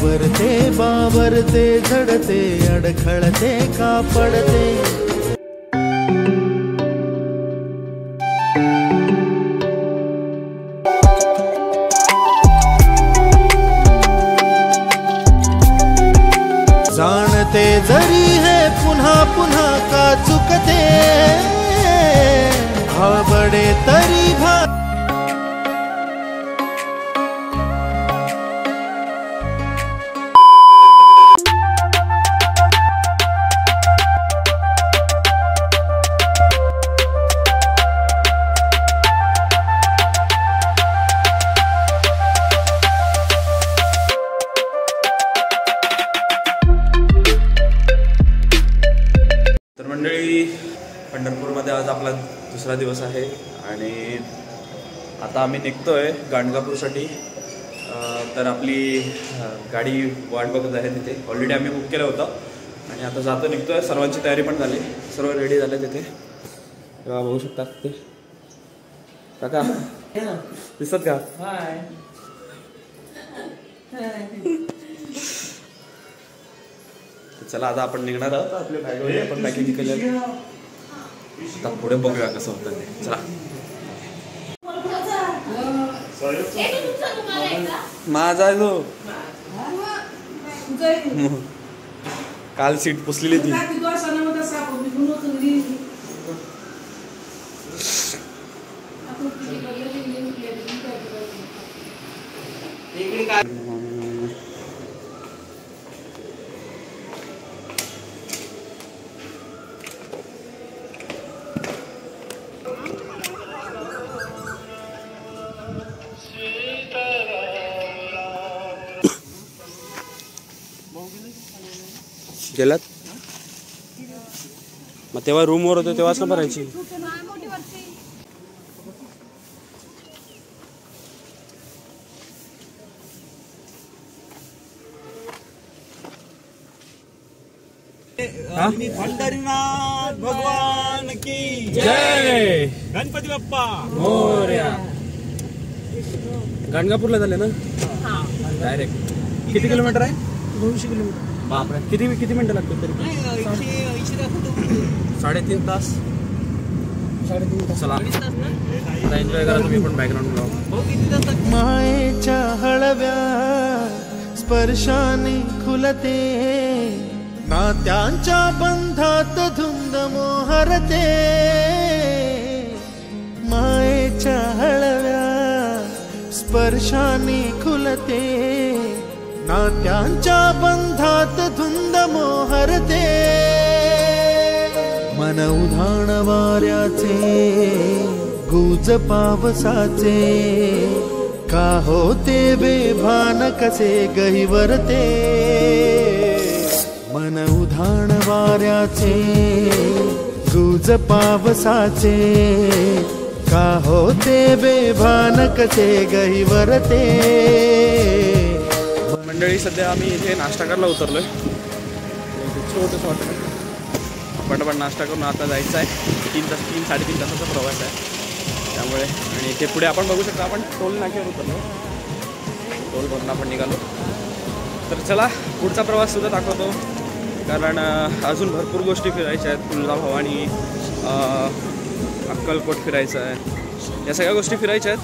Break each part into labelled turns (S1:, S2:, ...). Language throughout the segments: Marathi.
S1: सावरते बावरते झडते अडखळते का पडते जाणते जरी हे पुन्हा पुन्हा का चुकते आवडे तरी
S2: मंडळी, पंढरपूरमध्ये आज आपला दुसरा दिवस आहे आणि आता आम्ही निघतोय गाणगापूरसाठी. तर आपली गाडी वाट बघत आहे तिथे. ऑलरेडी आम्ही बुक केलं होतं आणि आता जातो निघतोय. सर्वांची तयारी पण झाली, सर्व रेडी झाले तिथे. तेव्हा बघू शकता ते काका दिसत का? चला आता आपण निघणार आहोत. आपले बॅग वगैरे आपण पॅकिंग केली. आता पुढे बघूया कसं होतं ते. चला. माझा जो काल सीट पुसलेली ती. गेलात मग तेव्हा रूमवर होतो तेव्हाच ना भरायची.
S3: पंढरीनाथ भगवान की
S2: जय.
S3: गणपती बाप्पा
S2: मोरया. गाणगापूरला झाले ना डायरेक्ट. किती किलोमीटर आहे? 200 किलोमीटर. बापरे. किती मिनिटं लागतात तरी? 3.5 तास. 3.5 तास. चला आता एन्जॉय करा तुम्ही पण बॅकग्राऊंड ब्लॉग.
S1: मायेच्या हळव्या स्पर्शाने खुलते नात्यांच्या बंधात धुंद मोहरते. मायेच्या हळव्या स्पर्शाने खुलते नात्यांच्या बंधात धुंद मोहरते. मन उधाण वाऱ्याचे गुज पावसाचे का होते बेभान कसे गहिवरते. मन उधाण वाऱ्याचे गुज पावसाचे का होते बेभान कसे गहिवरते.
S2: मंडळी, सध्या आम्ही इथे नाश्ता करायला उतरलोय. छोटंसं वाटतं पण नाश्ता करून आता जायचं आहे. 3-3.5 तासाचा प्रवास आहे त्यामुळे. आणि इथे पुढे आपण बघू शकता आपण टोल नाक्यावर उतरलो. टोल भरून आपण निघालो. तर चला पुढचा प्रवास सुद्धा दाखवतो कारण अजून भरपूर गोष्टी फिरायच्या आहेत. तुळजाभवानी, अक्कलकोट फिरायचं आहे. या सगळ्या गोष्टी फिरायच्या आहेत.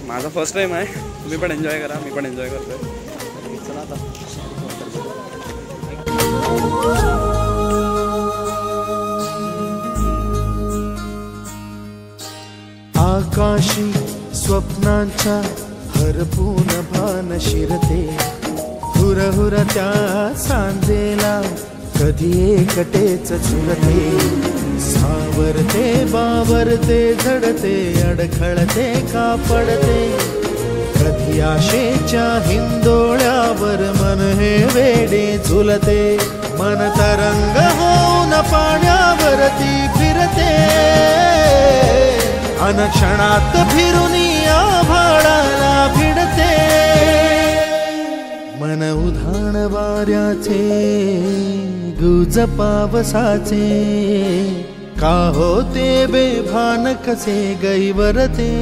S2: माझा फर्स्ट टाईम आहे. तुम्ही पण एन्जॉय करा, मी पण एन्जॉय करतोय. चला आता.
S1: आकाशी स्वप्नांच्या हरपून भान शिरते हुरहुर त्या सांजेला कधी एकटेच झुलते. सावरते बावरते झडते अडखळते का पडते. कधी आशेच्या हिंदोळ्यावर मन हे वेडे झुलते. मन तरंग होऊन पाण्यावरती फिरते. अनक्षणात फिरून आभाळाला भिडते. मन उधाण वाऱ्याचे गुज पावसाचे का होते बेभान कसे गैवरते.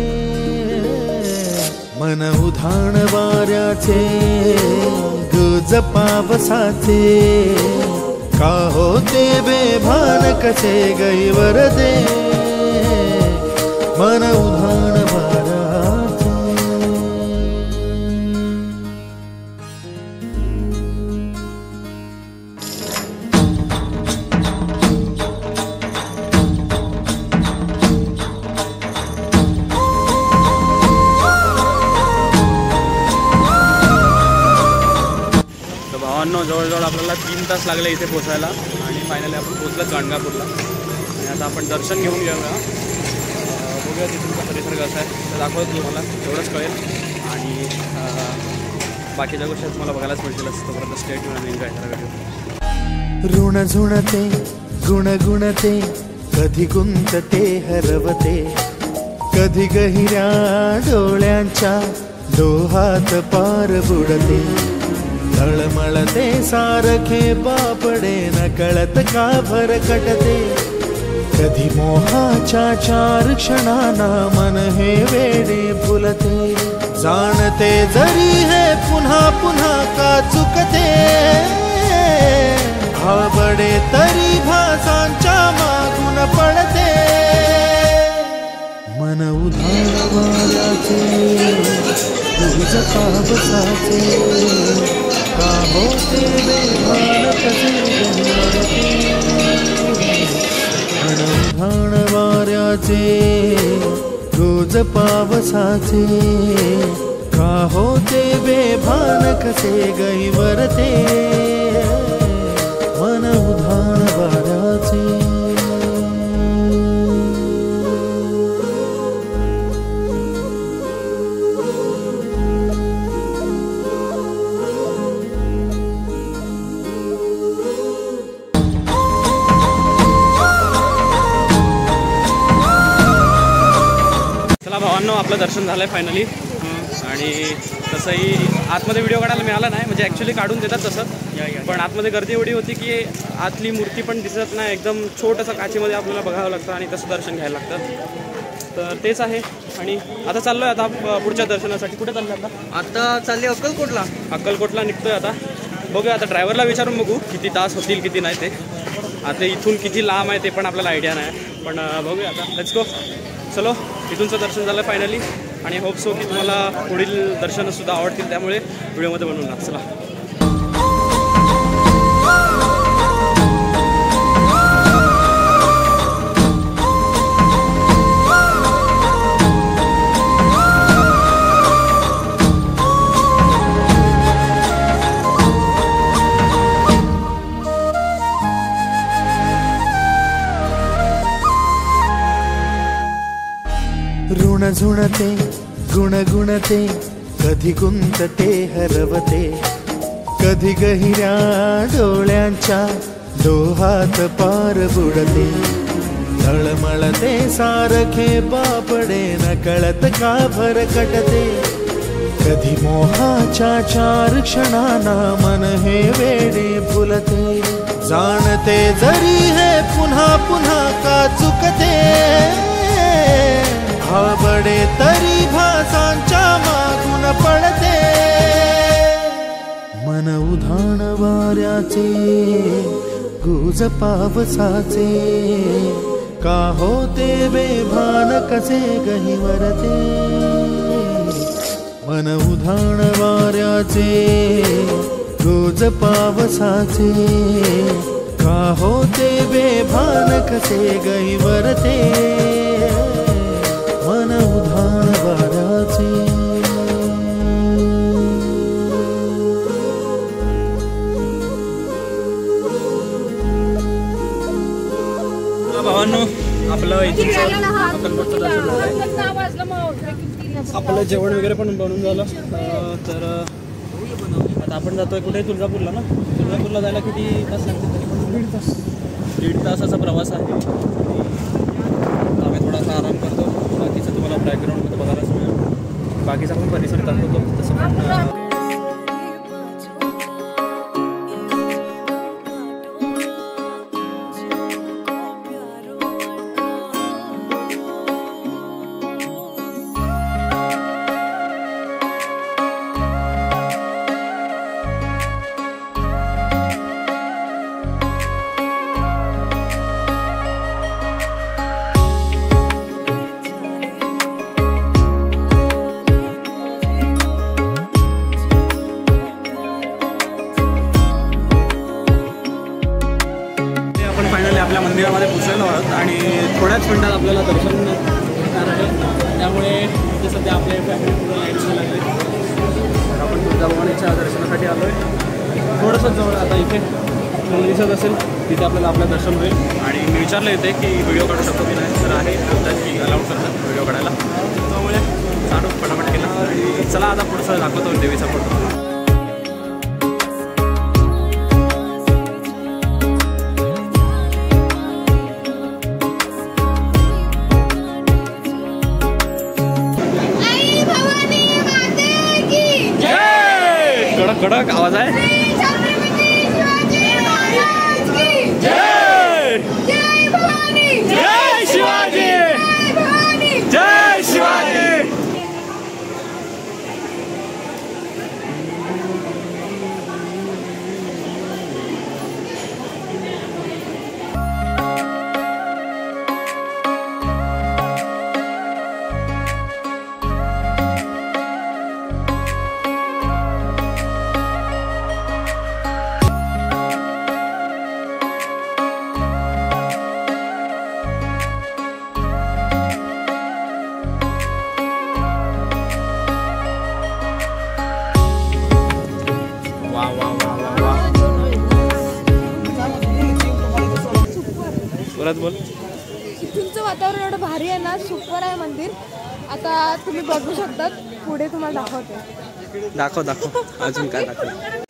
S1: मन उधाण वाऱ्याचे गुज पावसाचे का होते बेभान कसे गैवर दे मन उधाण वाऱ्याचे
S2: जवळजवळ आपल्याला 3 तास लागले इथे पोचायला आणि फायनली आपण पोचलो गाणगापूरला आणि आता आपण दर्शन घेऊन घेऊया. बघूया तिथूनचा परिसर कसा आहे तर दाखवतो तुम्हाला, तेवढंच कळेल आणि बाकीच्या गोष्टी तुम्हाला बघायलाच मिळतील. तोपर्यंत स्टेट घेऊन एन्जॉय करा व्हिडिओ.
S1: ऋण झुणते गुणगुणते कधी गुंतते हरवते कधी गहिऱ्या डोळ्यांच्या डोहात पार बुडते तळमळते सारखे बापडे न कळत का भरकटते कधी मोहाच्या 4 क्षणांना मन हे वेडे फुलते जाणते जरी हे पुन्हा पुन्हा का चुकते आवडे तरी भासांच्या मागून पडते मन उधाण वाऱ्याचे तुझ पावसाचे का होते बेभान कसे मन उधाण वाऱ्याचे रोज पावसाचे का होते बेभान कसे गैवरते मन उधाण वाऱ्याचे.
S2: भावांनो आपलं दर्शन झालं आहे फायनली आणि तसंही आतमध्ये व्हिडिओ काढायला मिळाला नाही म्हणजे ॲक्च्युली काढून देतात तसं पण आतमध्ये गर्दी एवढी होती की आतली मूर्ती पण दिसत नाही एकदम छोटंसं काचेमध्ये आपल्याला बघावं लागतं आणि तसं दर्शन घ्यायला लागतं तर तेच आहे. आणि आता चाललो आहे आता पुढच्या दर्शनासाठी. कुठे चाललं
S3: आता चालले
S2: अक्कलकोटला निघतोय आता. बघूया आता ड्रायव्हरला विचारून बघू किती तास होतील किती नाही ते. आता इथून किती लांब आहे ते पण आपल्याला आयडिया नाही पण बघूया आता. Let's go. चलो इथूनचं दर्शन झालं फायनली आणि होप सो की तुम्हाला पुढील दर्शनंसुद्धा आवडतील त्यामुळे व्हिडिओमध्ये बनवून टाक. चला
S1: ऋण झुणते गुणगुणते कधी गुंतते हरवते कधी गहिऱ्या डोळ्यांच्या डोहात पार बुडते तळमळते सारखे बापडे न कळत का भरकटते कधी मोहाच्या 4 क्षणांना मन हे वेडे फुलते जाणते जरी हे पुन्हा पुन्हा का चुकते आवडे तरी भासांच्या मागून पडते मन उधाण वाऱ्याचे गुज पावसाचे का होते बेभान कसे गहिवरते मन उधाण वाऱ्याचे गुज पावसाचे का होते बेभान कसे गहिवरते मन उधाण वाऱ्याचे.
S2: भावांनो आपलं इथून अक्कलकोटचं दर्शन झालं. आपलं जेवण वगैरे पण बनवून झालं तर आता आपण जातोय कुठे तुळजापूरला ना. तुळजापूरला जायला किती तास लागतील तरी पण 1.5 तासाचा प्रवास आहे. आम्ही थोडासा आराम करतो. बाकीचं तुम्हाला बॅकग्राऊंडमध्ये बघायलाच मिळेल. बाकीचा पण परिसर दाखवतो तसं पण आपल्या मंदिरामध्ये पोचलेलो आहोत आणि थोड्याच मिनिटात आपल्याला दर्शन मिळणार आहे. त्यामुळे इथे सध्या आपले फॅमिली पूर्ण लाईनमध्ये लागले. तर आपण तुळजाभवानीच्या दर्शनासाठी आलो आहे. थोडंसं जवळ आता इथे दिसत असेल तिथे आपल्याला आपलं दर्शन होईल. आणि मी विचारलं येते की व्हिडिओ काढू शकतो की नाही, तर आहे बोलतात की अलाउड करतात व्हिडिओ काढायला. त्यामुळे चालू फटाफट केला आणि चला आता पुढचं दाखवतो देवीचा फोटो. कडक आवाज आहे. जय जय भवानी, जय शिवाजी, जय शिवाजी. बोल.
S4: इथूनचं वातावरण एवढं भारी आहे ना, सुपर आहे मंदिर. आता तुम्ही बघू शकता, पुढे तुम्हाला दाखवते.
S2: दाखव अजून काय दाखव.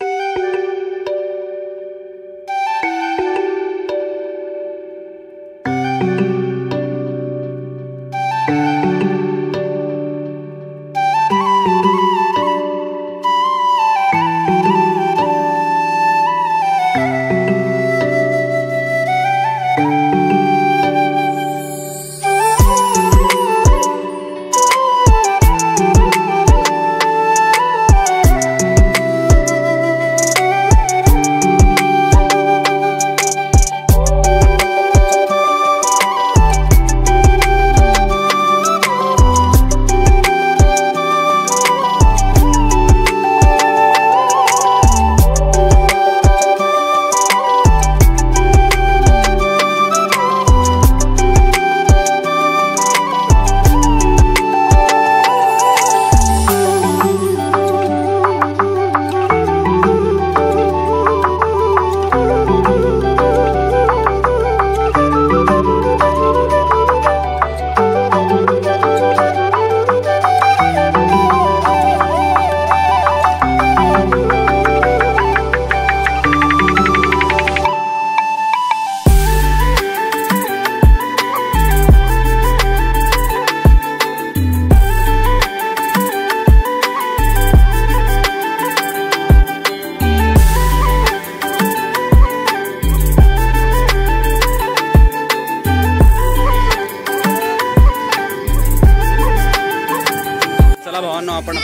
S2: आपण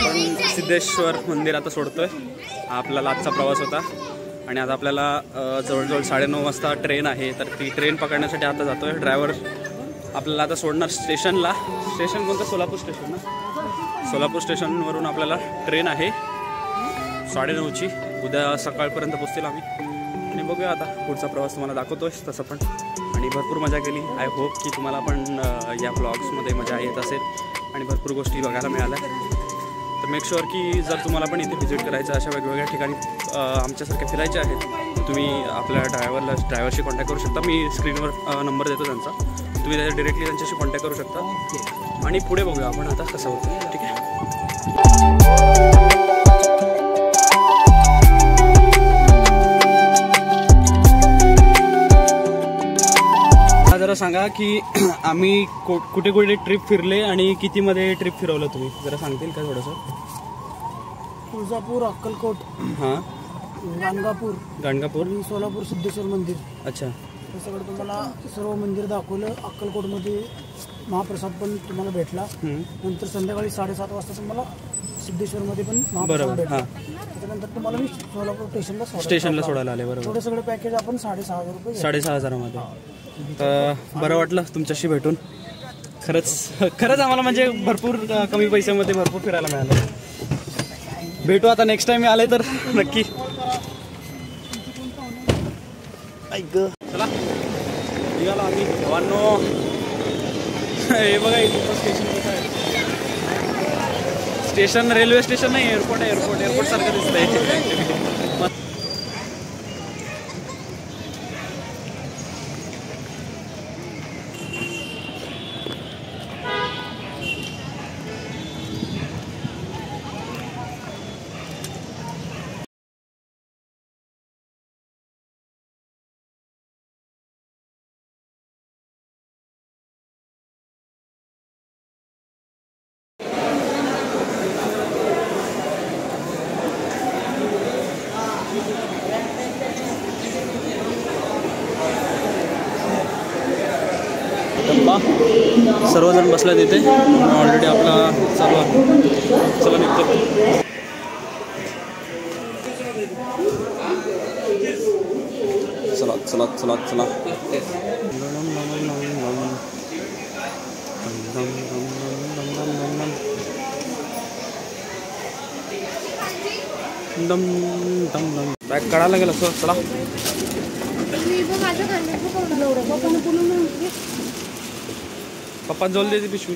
S2: सिद्धेश्वर मंदिर आता सोडतोय. हा आपला आजचा प्रवास होता आणि आता आपल्याला जवळजवळ 9:30 वाजता ट्रेन आहे. तर ती ट्रेन पकडण्यासाठी आता जातोय. ड्रायव्हर आपल्याला आता सोडणार स्टेशनला. स्टेशन कोणतं? सोलापूर स्टेशन ना. सोलापूर स्टेशनवरून आपल्याला ट्रेन आहे 9:30ची. उद्या सकाळपर्यंत पोचतील आम्ही. आणि बघूया आता पुढचा प्रवास तुम्हाला दाखवतोय तसं पण. आणि भरपूर मजा केली. आय होप की तुम्हाला पण या ब्लॉग्समध्ये मजा येत असेल आणि भरपूर गोष्टी बघायला मिळाल्या. तर मेक शुअर की जर तुम्हाला पण इथे व्हिजिट करायचं अशा वेगवेगळ्या ठिकाणी आमच्यासारखे फिरायचे आहेत, तुम्ही आपल्या ड्रायव्हरशी कॉन्टॅक्ट करू शकता. मी स्क्रीनवर नंबर देतो त्यांचा. तुम्ही डिरेक्टली त्यांच्याशी कॉन्टॅक्ट करू शकता. आणि पुढे बघूया आपण आता कसं होतं. ठीक आहे. जरा सांगा की आम्ही कुठे कुठे ट्रिप फिरले आणि कितीमध्ये ट्रिप फिरवलं तुम्ही, जरा सांगतील का थोडंसं?
S5: तुळजापूर, अक्कलकोट,
S2: हां, गाणगापूर,
S5: सोलापूर सिद्धेश्वर मंदिर.
S2: अच्छा.
S5: हे सगळं तुम्हाला सर्व मंदिर दाखवलं. अक्कलकोटमध्ये महाप्रसाद पण तुम्हाला भेटला. नंतर संध्याकाळी 7:30 वाजता तुम्हाला सिद्धेश्वरमध्ये पण महाप्रसाद भेटला. त्याच्यानंतर तुम्हाला मी सोलापूर स्टेशनला सोडायला आले. बरोबर. थोडं सगळं पॅकेज आपण 6,500 रुपये.
S2: 6,500मध्ये. बरं वाटलं तुमच्याशी भेटून. खरंच आम्हाला म्हणजे भरपूर कमी पैशामध्ये भरपूर फिरायला मिळालं. भेटू आता नेक्स्ट टाइम आले तर नक्की. चला
S3: निघाला आधी.
S2: भावांनो हे बघा इथं स्टेशन कसं आहे. स्टेशन रेल्वे स्टेशन नाही, एअरपोर्ट आहे. एअरपोर्ट सारखं दिसतंय. डब्बा सर्वजण बसल्या तिथे. ऑलरेडी आपला चालू आहे. चला निघतो. चला चला चला चला. बॅग काढायला गेलं सर. चला पप्पा जवळ देते पिशवी.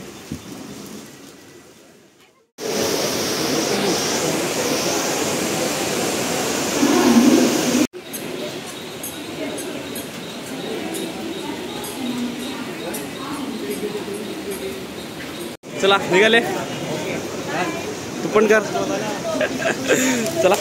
S2: चला निघाले. तू पण कर. चला.